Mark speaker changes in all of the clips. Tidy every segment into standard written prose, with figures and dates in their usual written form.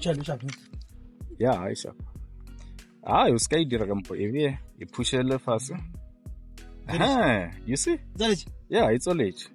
Speaker 1: Yeah, I sharp. Ah, you sky diragampo area, you push a little faster. Ah, you see? Yeah, it's all age.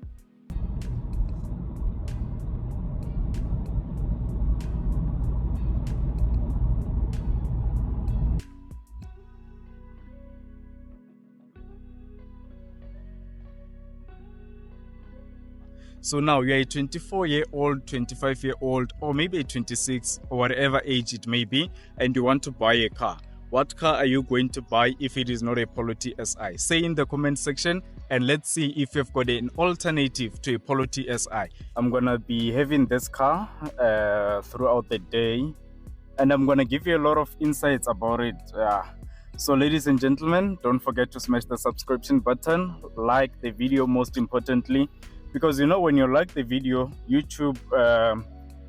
Speaker 1: So now you're a 24-year-old, 25-year-old, or maybe a 26 or whatever age it may be, and you want to buy a car. What car are you going to buy if it is not a POLO TSI? Say in the comment section and let's see if you've got an alternative to a POLO TSI. I'm going to be having this car throughout the day and I'm going to give you a lot of insights about it. So ladies and gentlemen, don't forget to smash the subscription button, like the video most importantly, because you know when you like the video, YouTube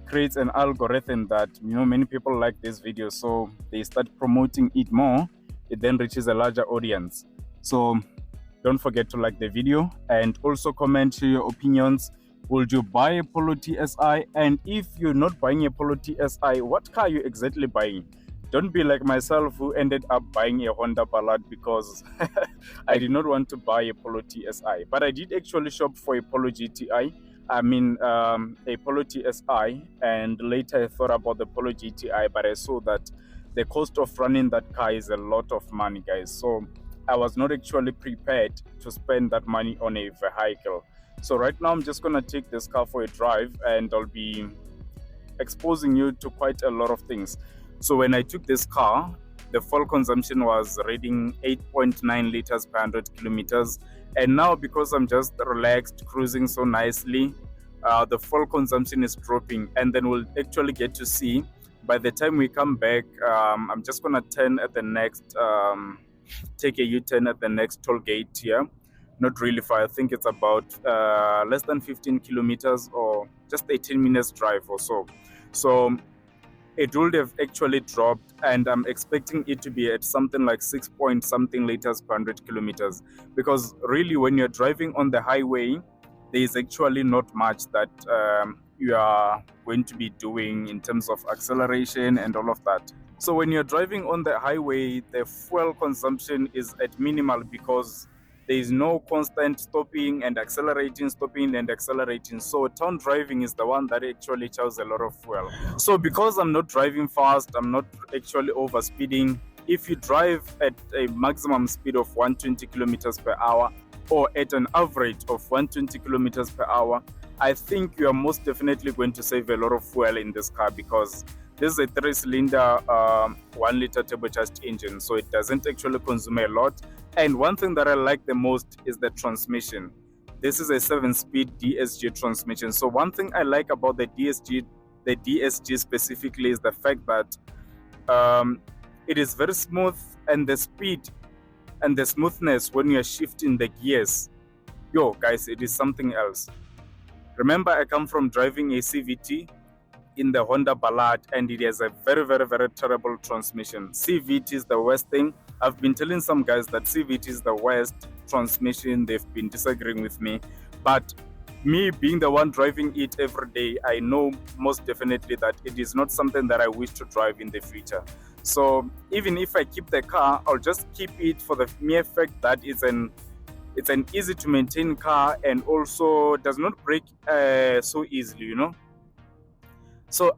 Speaker 1: creates an algorithm that many people like this video, so they start promoting it more. It then reaches a larger audience. So don't forget to like the video and also comment your opinions. Would you buy a POLO TSI? And if you're not buying a POLO TSI, what car are you exactly buying? Don't be like myself who ended up buying a Honda Ballad because I did not want to buy a POLO TSI. But I did actually shop for a POLO GTI. A POLO TSI, and later I thought about the POLO GTI, but I saw that the cost of running that car is a lot of money, guys. So I was not actually prepared to spend that money on a vehicle. So right now I'm just gonna take this car for a drive and I'll be exposing you to quite a lot of things. So when I took this car, the fuel consumption was reading 8.9 liters per 100 kilometers. And now because I'm just relaxed, cruising so nicely, the fuel consumption is dropping. And then we'll actually get to see, by the time we come back, I'm just going to turn at the next, take a U-turn at the next toll gate here. Not really far. I think it's about less than 15 kilometers or just 18 minutes drive or so. So it would have actually dropped, and I'm expecting it to be at something like 6 point something liters per 100 kilometers, because really when you're driving on the highway, there is actually not much that you are going to be doing in terms of acceleration and all of that. So when you're driving on the highway, the fuel consumption is at minimal because there is no constant stopping and accelerating, stopping and accelerating. So town driving is the one that actually chows a lot of fuel. So because I'm not driving fast, I'm not actually over speeding. If you drive at a maximum speed of 120 kilometers per hour or at an average of 120 kilometers per hour, I think you are most definitely going to save a lot of fuel in this car, because this is a 3-cylinder 1-liter turbocharged engine, so it doesn't actually consume a lot. And one thing that I like the most is the transmission. This is a 7-speed DSG transmission. So one thing I like about the DSG specifically is the fact that it is very smooth, and the speed and the smoothness when you are shifting the gears, guys, it is something else. Remember, I come from driving a CVT in the Honda Ballad, and it has a very, very, very terrible transmission. CVT is the worst thing. I've been telling some guys that CVT is the worst transmission. They've been disagreeing with me, but me being the one driving it every day, I know most definitely that it is not something that I wish to drive in the future. So even if I keep the car, I'll just keep it for the mere fact that it's an easy to maintain car, and also does not break so easily, So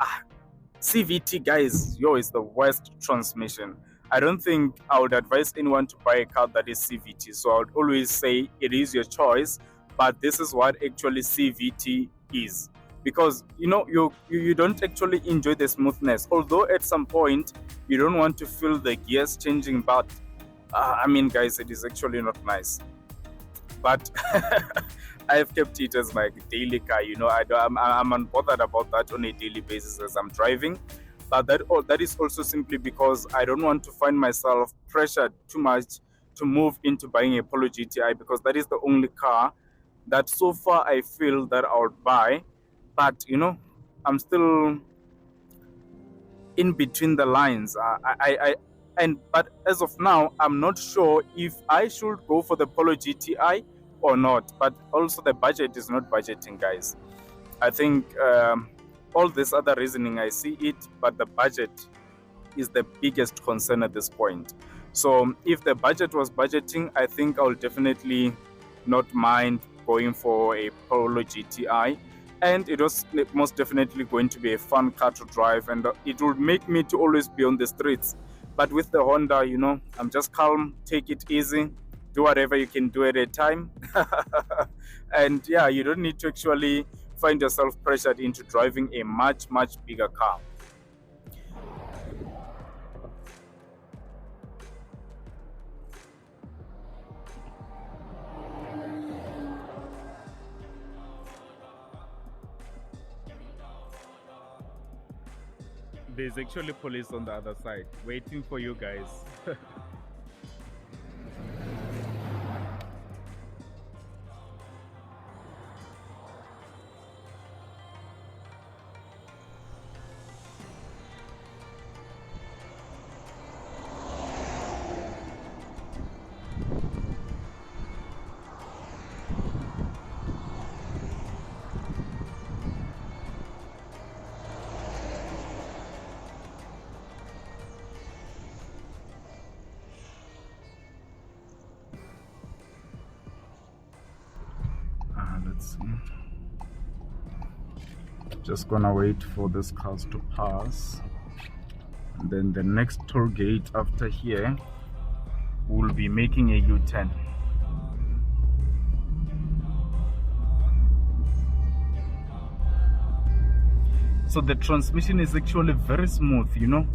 Speaker 1: CVT, guys, is the worst transmission. I don't think I would advise anyone to buy a car that is CVT. So I would always say it is your choice, but this is what actually CVT is. Because you don't actually enjoy the smoothness. Although at some point you don't want to feel the gears changing, but guys, it is actually not nice. But I've kept it as my daily car. I'm unbothered about that on a daily basis as I'm driving. But that is also simply because I don't want to find myself pressured too much to move into buying a POLO GTI, because that is the only car that so far I feel that I would buy. But I'm still in between the lines. But as of now, I'm not sure if I should go for the POLO GTI or not. But also the budget is not budgeting, guys. I think all this other reasoning, I see it, but the budget is the biggest concern at this point. So if the budget was budgeting, I think I'll definitely not mind going for a Polo GTI, and it was most definitely going to be a fun car to drive, and it will make me to always be on the streets. But with the Honda, you know, I'm just calm, take it easy, do whatever you can do at a time. And yeah, you don't need to actually find yourself pressured into driving a much bigger car. There's actually police on the other side waiting for you guys. Let's see. Just gonna wait for these cars to pass, and then the next toll gate after here will be making a U-turn. So the transmission is actually very smooth, you know,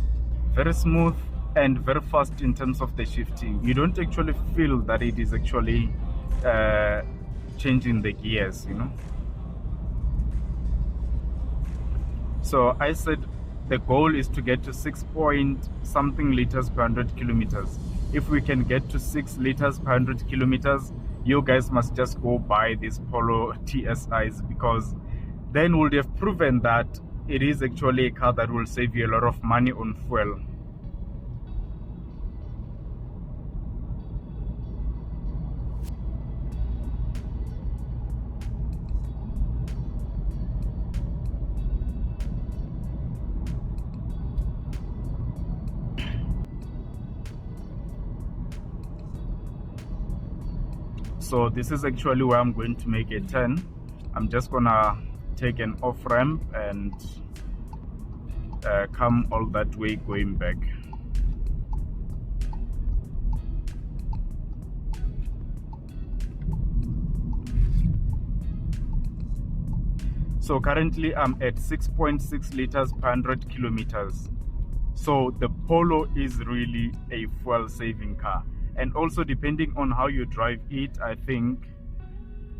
Speaker 1: very smooth and very fast in terms of the shifting. You don't actually feel that it is actually changing the gears, you know. So I said the goal is to get to 6 point something liters per 100 kilometers. If we can get to 6 liters per 100 kilometers, you guys must just go buy these Polo TSIs, because then we'll have proven that it is actually a car that will save you a lot of money on fuel. So this is actually where I'm going to make a turn. I'm just gonna take an off ramp and come all that way going back. So currently I'm at 6.6 liters per 100 kilometers. So the Polo is really a fuel saving car. And also, depending on how you drive it, I think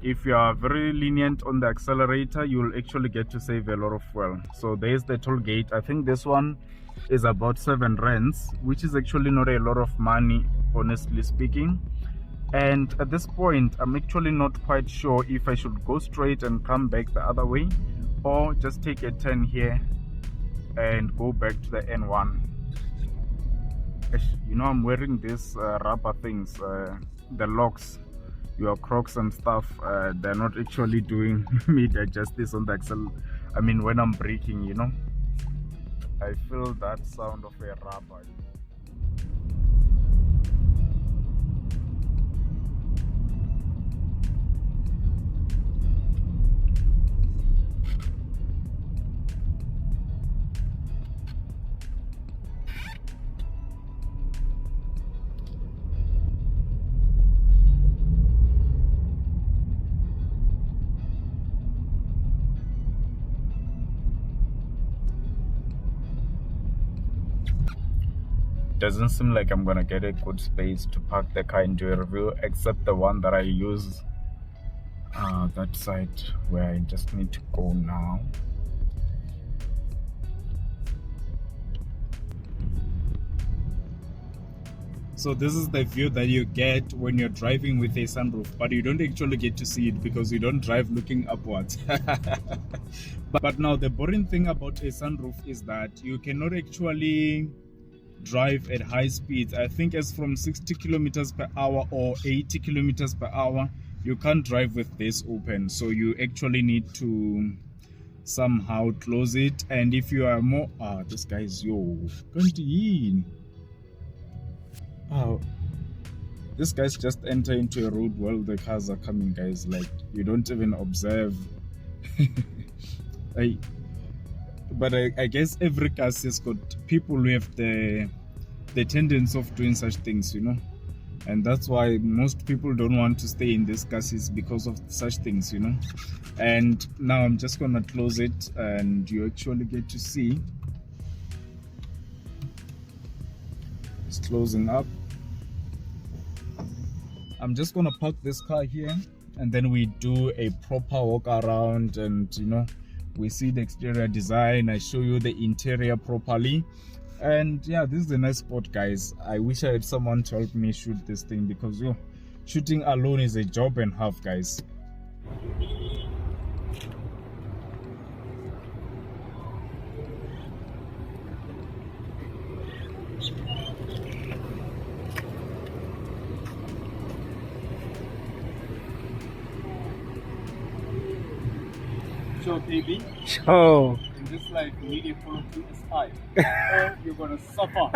Speaker 1: if you are very lenient on the accelerator, you'll actually get to save a lot of fuel. So there's the toll gate. I think this one is about 7 rands, which is actually not a lot of money, honestly speaking. And at this point, I'm actually not quite sure if I should go straight and come back the other way, or just take a turn here and go back to the N1. You know, I'm wearing these rubber things, the locks, your Crocs and stuff. They're not actually doing me the justice on the axle. I mean, when I'm braking, you know, I feel that sound of a rubber. Doesn't seem like I'm gonna get a good space to park the car and do a review, except the one that I use that side where I just need to go now. So this is the view that you get when you're driving with a sunroof, but you don't actually get to see it because you don't drive looking upwards. But now the boring thing about a sunroof is that you cannot actually drive at high speeds. I think as from 60 kilometers per hour or 80 kilometers per hour, you can't drive with this open. So you actually need to somehow close it. And if you are more this guy is continue. This guy's just enter into a road while the cars are coming, guys. Like, you don't even observe. But I guess every car has got people who have the tendency of doing such things, you know. And that's why most people don't want to stay in these cars, because of such things, you know. And now I'm just gonna close it, and you actually get to see it's closing up. I'm just gonna park this car here, and then we do a proper walk around, and you know, we see the exterior design. I show you the interior properly. And yeah, this is a nice spot, guys. I wish I had someone to help me shoot this thing, because shooting alone is a job and a half, guys. Sure, baby.
Speaker 2: Sure.
Speaker 1: In this life, you need a POLO TSI, or you're gonna suffer.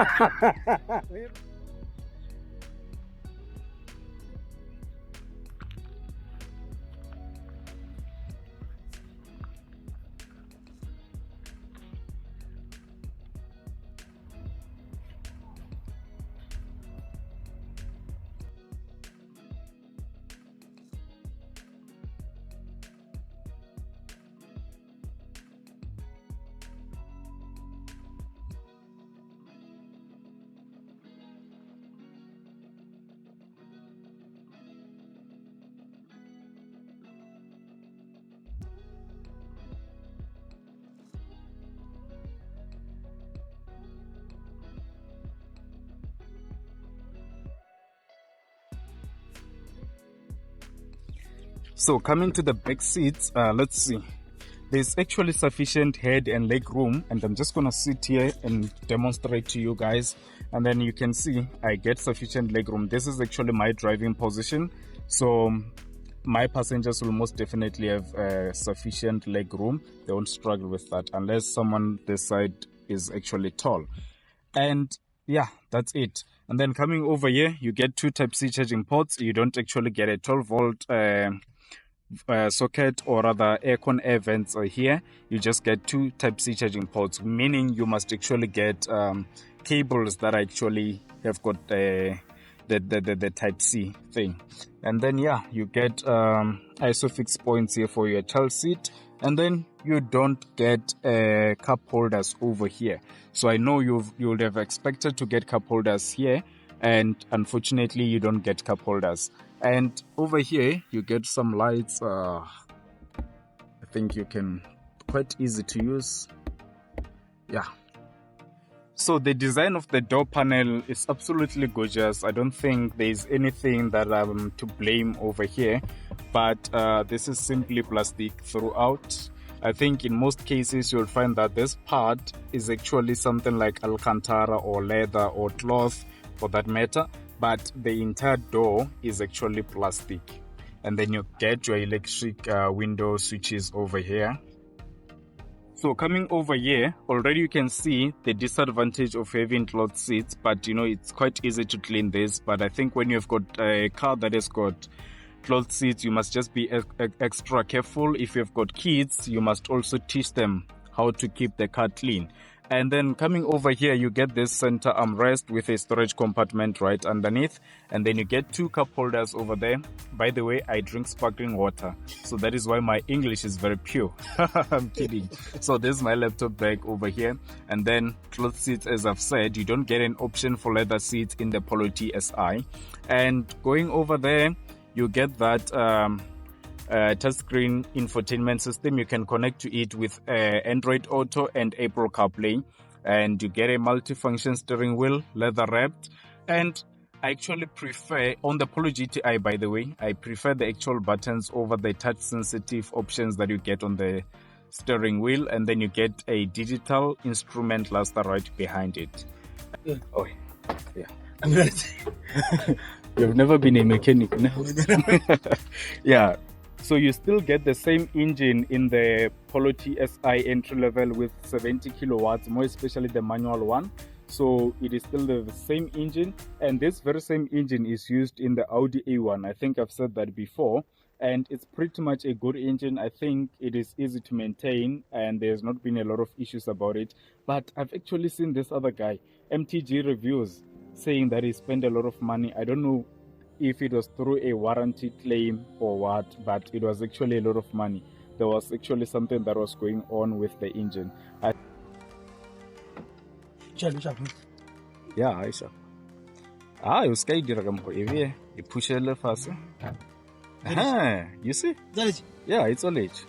Speaker 1: So coming to the back seats, let's see. There's actually sufficient head and leg room, and I'm just gonna sit here and demonstrate to you guys, and then you can see I get sufficient leg room. This is actually my driving position, so my passengers will most definitely have sufficient leg room. They won't struggle with that unless someone this side is actually tall. And yeah, that's it. And then coming over here, you get two Type-C charging ports. You don't actually get a 12-volt socket, or rather aircon air vents are here. You just get two Type-C charging ports, meaning you must actually get cables that actually have got the Type-C thing. And then yeah, you get isofix points here for your child seat, and then you don't get cup holders over here. So I know you would have expected to get cup holders here, and unfortunately you don't get cup holders. And over here you get some lights. I think you can, quite easy to use. Yeah. So the design of the door panel is absolutely gorgeous. I don't think there's anything that I'm to blame over here, but this is simply plastic throughout. I think in most cases you'll find that this part is actually something like Alcantara or leather or cloth for that matter, but the entire door is actually plastic. And then you get your electric window switches over here. So coming over here, already you can see the disadvantage of having cloth seats, but you know, it's quite easy to clean this. But I think when you've got a car that has got cloth seats, you must just be extra careful. If you've got kids, you must also teach them how to keep the car clean. And then coming over here, you get this center armrest with a storage compartment right underneath, and then you get two cup holders over there. By the way, I drink sparkling water, so that is why my English is very pure. I'm kidding. So there's my laptop bag over here, and then cloth seats. As I've said, you don't get an option for leather seats in the POLO TSI. And going over there, you get that touchscreen infotainment system. You can connect to it with Android Auto and Apple CarPlay, and you get a multifunction steering wheel, leather wrapped. And I actually prefer, on the POLO GTI by the way, I prefer the actual buttons over the touch sensitive options that you get on the steering wheel. And then you get a digital instrument cluster right behind it.
Speaker 2: Yeah.
Speaker 1: Oh yeah. You've never been a mechanic, no? Yeah. So you still get the same engine in the Polo TSI entry level with 70 kilowatts, more especially the manual one. So it is still the same engine, and this very same engine is used in the Audi A1. I think I've said that before, and it's pretty much a good engine. I think it is easy to maintain, and there's not been a lot of issues about it. But I've actually seen this other guy, MTG Reviews, saying that he spent a lot of money. I don't know if it was through a warranty claim or what, but it was actually a lot of money. There was actually something that was going on with the engine. Yeah, Aisha. You sky diragam ho evi, you push a little faster. You see? Yeah, it's all age.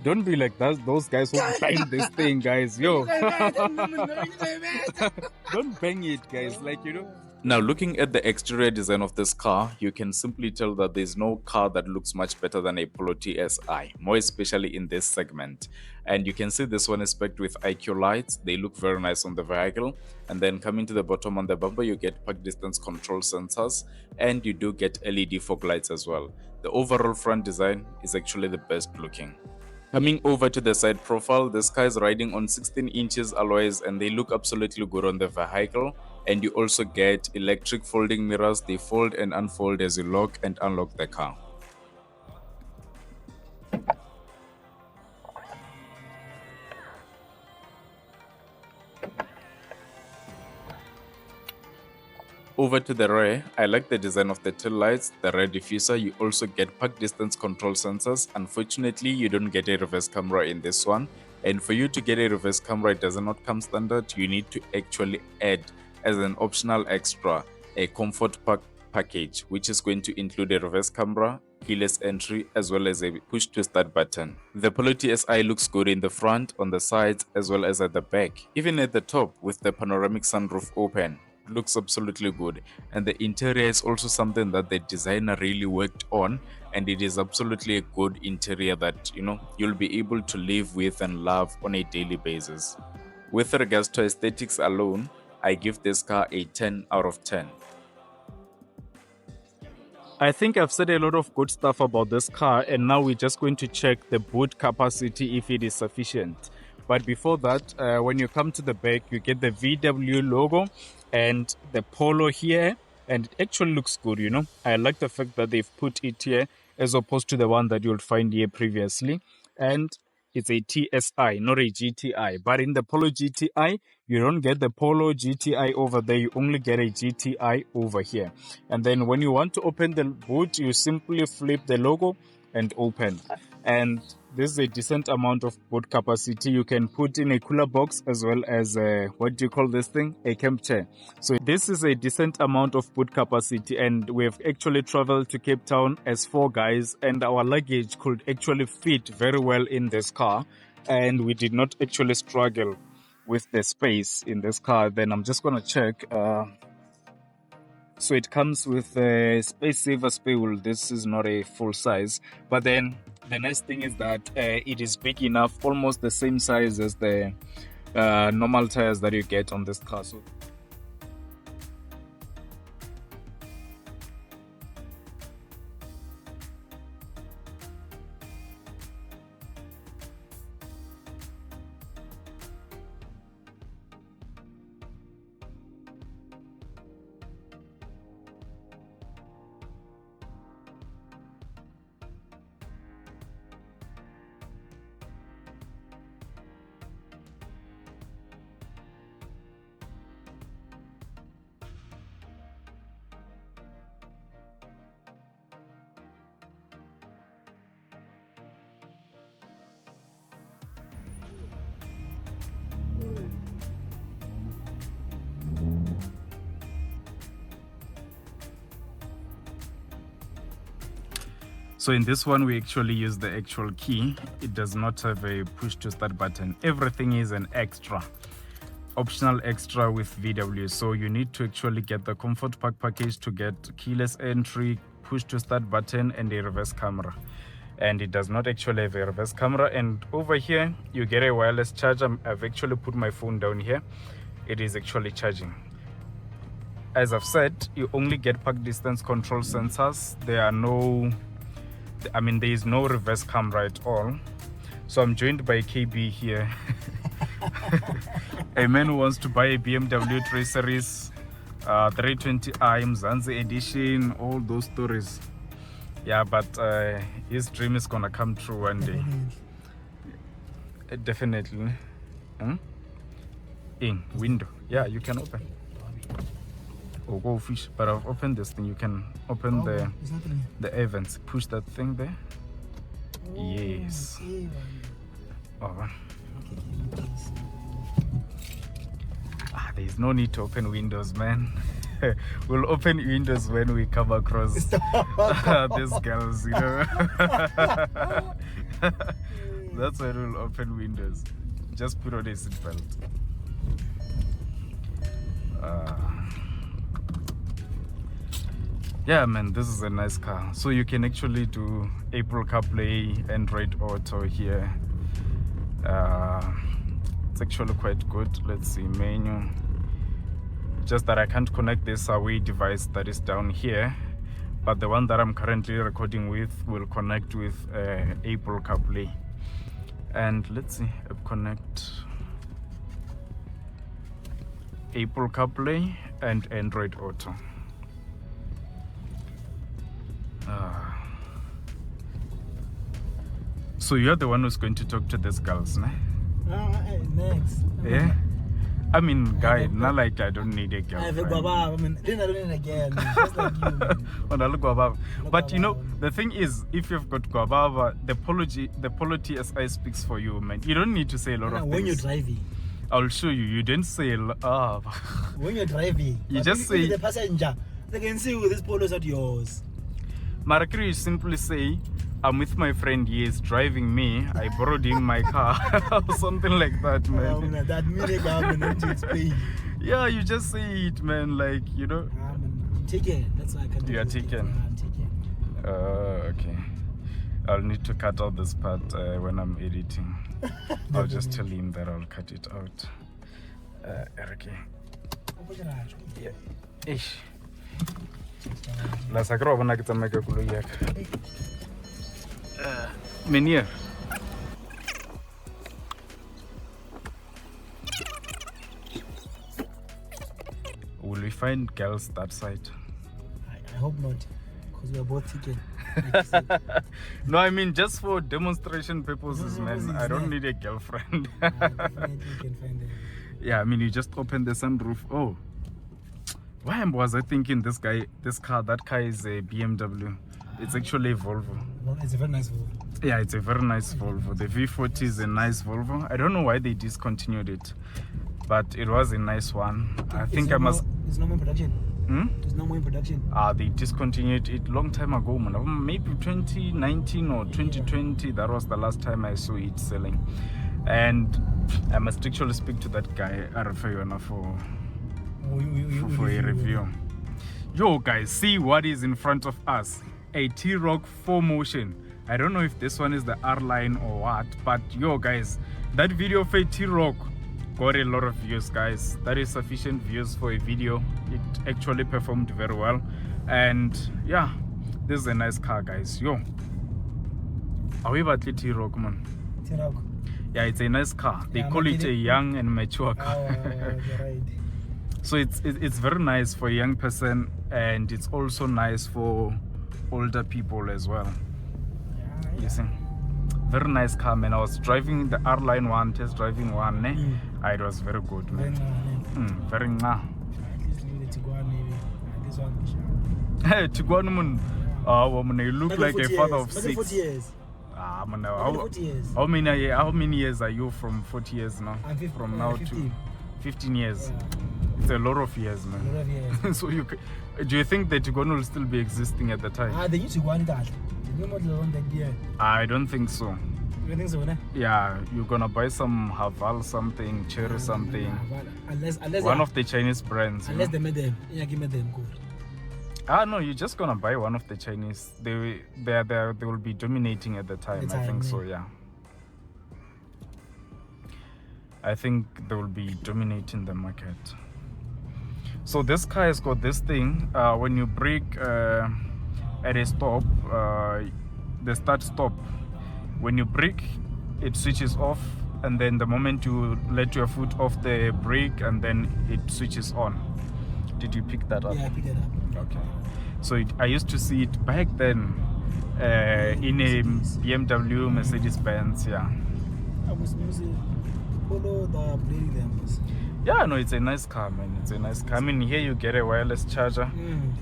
Speaker 1: Don't be like that. Those guys who bang this thing, guys. Yo. Don't bang it, guys. Like, you know. Now, looking at the exterior design of this car, you can simply tell that there's no car that looks much better than a Polo TSI, more especially in this segment. And you can see this one is packed with IQ lights. They look very nice on the vehicle. And then coming to the bottom on the bumper, you get park distance control sensors, and you do get LED fog lights as well. The overall front design is actually the best looking. Coming over to the side profile, this car is riding on 16 inches alloys, and they look absolutely good on the vehicle. And you also get electric folding mirrors. They fold and unfold as you lock and unlock the car. Over to the rear, I like the design of the tail lights, the rear diffuser. You also get park distance control sensors. Unfortunately, you don't get a reverse camera in this one. And for you to get a reverse camera, it does not come standard. You need to actually add as an optional extra a comfort pack package, which is going to include a reverse camera, keyless entry, as well as a push to start button. The Polo TSI looks good in the front, on the sides, as well as at the back. Even at the top with the panoramic sunroof open, looks absolutely good. And the interior is also something that the designer really worked on, and it is absolutely a good interior that, you know, you'll be able to live with and love on a daily basis. With regards to aesthetics alone, I give this car a 10 out of 10. I think I've said a lot of good stuff about this car, and now we're just going to check the boot capacity if it is sufficient. But before that, when you come to the back, you get the VW logo and the Polo here, and it actually looks good, you know. I like the fact that they've put it here as opposed to the one that you'll find here previously. And it's a TSI, not a GTI. But in the Polo GTI, you don't get the Polo GTI over there. You only get a GTI over here. And then when you want to open the boot, you simply flip the logo and open. And this is a decent amount of boot capacity. You can put in a cooler box as well as what do you call this thing? A camp chair. So this is a decent amount of boot capacity, and we've actually traveled to Cape Town as 4 guys, and our luggage could actually fit very well in this car, and we did not actually struggle with the space in this car. Then I'm just gonna check. So it comes with a space saver spare wheel. This is not a full size, but then the nice thing is that it is big enough, almost the same size as the normal tires that you get on this car. So So in this one, we actually use the actual key. It does not have a push to start button. Everything is an extra, optional extra with VW. So you need to actually get the comfort pack package to get keyless entry, push to start button, and a reverse camera. And it does not actually have a reverse camera. And over here, you get a wireless charger. I've actually put my phone down here. It is actually charging. As I've said, you only get park distance control sensors. There are no I mean, there is no reverse camera at all. So I'm joined by KB here. A man who wants to buy a BMW 3 Series 320i Mzansi edition, all those stories. Yeah, but his dream is gonna come true one day. Definitely. In window. Yeah, you can open. Or go fish. But I've opened this thing. You can open the events. Push that thing there. Yes. Oh. There's no need to open windows, man. We'll open windows when we come across these girls, you know. That's when we'll open windows. Just put on a seatbelt. Yeah, man, this is a nice car. So you can actually do Apple CarPlay, Android Auto here. It's actually quite good. Let's see, menu. Just that I can't connect this Huawei device that is down here, but the one that I'm currently recording with will connect with Apple CarPlay. And let's see, connect Apple CarPlay and Android Auto. So you're the one who's going to talk to these girls, ne?
Speaker 2: Next.
Speaker 1: Yeah. I mean, guy, not like I don't need a girlfriend.
Speaker 2: I mean, I don't need a girl. Just like you.
Speaker 1: But you know, the thing is, if you've got guava, the POLO TSI speaks for you, man. You don't need to say a lot of
Speaker 2: when
Speaker 1: things.
Speaker 2: you're driving.
Speaker 1: I'll show you. You didn't say
Speaker 2: when you're driving.
Speaker 1: You just say
Speaker 2: the passenger. They can see with these polos at yours.
Speaker 1: Marakiri, you simply say, I'm with my friend, he is driving me, I borrowed him my car, or something like that, man.
Speaker 2: That meaning I'm going to explain.
Speaker 1: Yeah, you just say it, man, like, you know.
Speaker 2: I'm taken, that's why I can do it.
Speaker 1: You are taken?
Speaker 2: Yeah, I'm taken.
Speaker 1: Okay. I'll need to cut out this part when I'm editing. I'll just tell him that I'll cut it out. Okay. Yeah. Ish. La sakro bona ke tsamaya ka koloi ya ka. Menier. Will we find girls that side?
Speaker 2: I hope not, because we are both taken.
Speaker 1: No, I mean just for demonstration purposes, man. I don't need a girlfriend.
Speaker 2: Definitely you can find them.
Speaker 1: Yeah, I mean you just open the sunroof. Oh. Why was I thinking that car is a BMW? It's actually a Volvo.
Speaker 2: Well, it's a very nice Volvo.
Speaker 1: Yeah, it's a very nice Volvo. The V40 is a nice Volvo. I don't know why they discontinued it, but it was a nice one. I think I must...
Speaker 2: It's no more in production. It's no more in production.
Speaker 1: They discontinued it long time ago, man. Maybe 2019 or 2020. Yeah. That was the last time I saw it selling. And I must actually speak to that guy, Arafayona, for a review. Yo guys, see what is in front of us. A T-Roc 4Motion. I don't know if this one is the R-Line or what, but yo guys, that video for a T-Roc got a lot of views, guys. That is sufficient views for a video. It actually performed very well. And yeah, this is a nice car, guys. Yo, are we about T-Roc, man?
Speaker 2: T-Roc.
Speaker 1: Yeah, it's a nice car. They call it a young and mature car.
Speaker 2: You're right.
Speaker 1: So it's very nice for a young person, and it's also nice for older people as well.
Speaker 2: Yeah.
Speaker 1: You see, very nice car, man. I was driving the R-Line one, test driving one. It was very good, man. Very nah.
Speaker 2: At least leave the Tiguan maybe. This one.
Speaker 1: Hey, Tiguan man, you look like a father of 6.
Speaker 2: 40 years.
Speaker 1: Man,
Speaker 2: 40 years.
Speaker 1: How many years are you from 40 years now? From now
Speaker 2: 15.
Speaker 1: to 15 years.
Speaker 2: Yeah.
Speaker 1: It's a lot of years, man.
Speaker 2: A lot of years.
Speaker 1: So do you think that Tiguan will still be existing at the time?
Speaker 2: They used to go on that. The new model on that year.
Speaker 1: I don't think so.
Speaker 2: You think so, ne?
Speaker 1: Yeah, you're gonna buy some Haval something, Cherry something.
Speaker 2: Unless
Speaker 1: one of the Chinese brands.
Speaker 2: Unless they made them. Yeah, give me them good.
Speaker 1: No, you're just gonna buy one of the Chinese. They will be dominating at the time. I think so, yeah. I think they will be dominating the market. So this car has got this thing. When you brake at a stop, the start stop. When you brake, it switches off, and then the moment you let your foot off the brake, and then it switches on. Did you pick that up?
Speaker 2: Yeah, I picked it up.
Speaker 1: Okay. So I used to see it back then in a BMW, Mercedes-Benz, yeah.
Speaker 2: I was using Polo the blade demos.
Speaker 1: Yeah, no, it's a nice car, man. It's a nice car. I mean, here you get a wireless charger,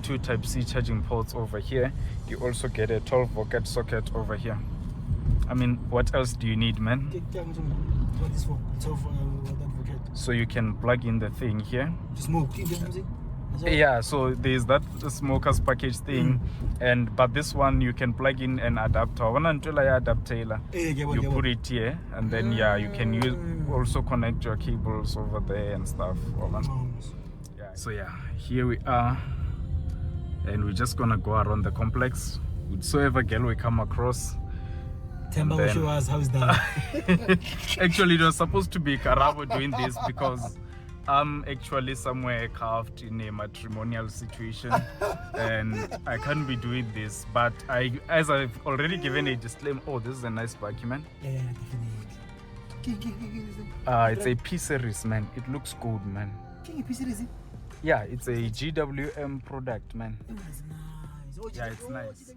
Speaker 1: 2 Type-C charging ports over here. You also get a 12-volt socket over here. I mean, what else do you need, man?
Speaker 2: What is for?
Speaker 1: So you can plug in the thing here.
Speaker 2: Smoke.
Speaker 1: Yeah, so there's that smoker's package thing, but this one you can plug in an adapter. You put it here, and then you can use also connect your cables over there and stuff. Yeah. So here we are, and we're just gonna go around the complex. Whatsoever girl we come across.
Speaker 2: Temba show us how is that?
Speaker 1: Actually, it was supposed to be Karabo doing this because I'm actually somewhere carved in a matrimonial situation and I can't be doing this. But as I've already given a disclaimer, this is a nice bike, man.
Speaker 2: Yeah, definitely.
Speaker 1: It's a P series, man. It looks good, man.
Speaker 2: P series?
Speaker 1: Yeah, it's a GWM product, man.
Speaker 2: It's nice.
Speaker 1: Yeah, it's nice.